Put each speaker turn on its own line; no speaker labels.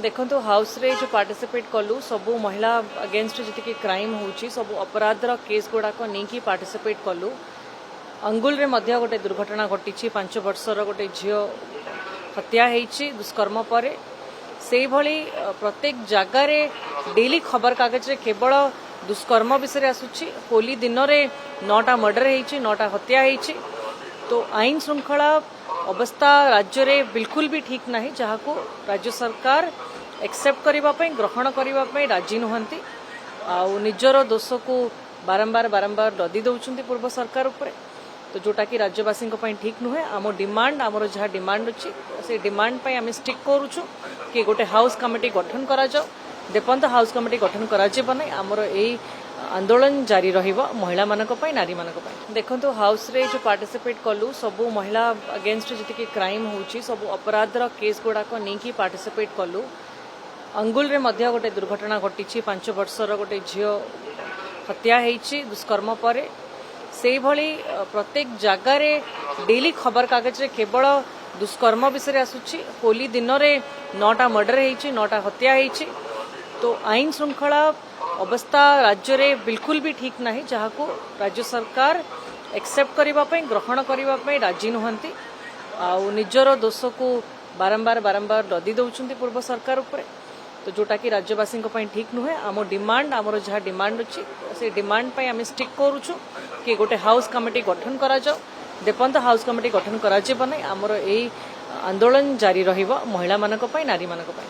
देखो हाउस रे जो पार्टिसिपेट कलु सबू महिला अगेंस्ट जी क्राइम होची सब अपराध केस गुड़ाक नहीं पार्टिसिपेट कलु अंगुल रे मध्य गोटे दुर्घटना घटी 5 वर्षर गोटे झील हत्या होती दुष्कर्म पर से भली प्रत्येक जगार डेली खबर कागज रे केवल दुष्कर्म विषय आसूची होली दिन में 9टा मर्डर होती 9टा हत्या होती तो आईन श्रृंखला अवस्था राज्य रे बिल्कुल भी ठीक नहीं जहाँ को राज्य सरकार एक्सेप्ट करने ग्रहण करने राजी नुहंती निजर दोष को बारंबार बारंबार लदी दौरान पूर्व सरकार उपरे तो जोटा कि राज्यवासी ठीक नुहे आम डिमांड आमर जहाँ डिमांड अच्छी से डिमांड आम स्टिक करुचु कि गोटे हाउस कमिटी गठन करा जाओ देपंत हाउस कमिटी गठन करा जिबा नै आमर एई आंदोलन जारी रहिबो महिला मानक पई नारी मानक पई देखंतु हाउस रे जो पार्टिसिपेट कलु सबू महिला अगेंस्ट जी क्राइम होची सब अपराध केस गुड़ाक नहीं पार्टिसिपेट कलु अंगुल रे मध्य गोटे दुर्घटना घटी 5 वर्षर गोटे झील हत्या होती दुष्कर्म पर से भली प्रत्येक जगार डेली खबर कागज रे केवल दुष्कर्म विषय आसूची होली दिन में 9टा मर्डर होती 9टा हत्या होती तो आईन श्रृंखला अवस्था राज्य रे बिल्कुल भी ठीक नहीं जहाँ को राज्य सरकार एक्सेप्ट करने ग्रहण करने राजी नुहंती निजर दोष को बारंबार बारंबार लदी दौरान पूर्व सरकार उपरे तो जोटा कि राज्यवासी ठीक नुहे आम डिमांड आमर जहाँ डिमांड अच्छी से डिमांड आम स्टिक करुचु कि गोटे हाउस कमिटी गठन करा जाओ देपंत हाउस कमिटी गठन करा जिबा नै आमर एई आंदोलन जारी रहिबो महिला मानक पई नारी मानक पई।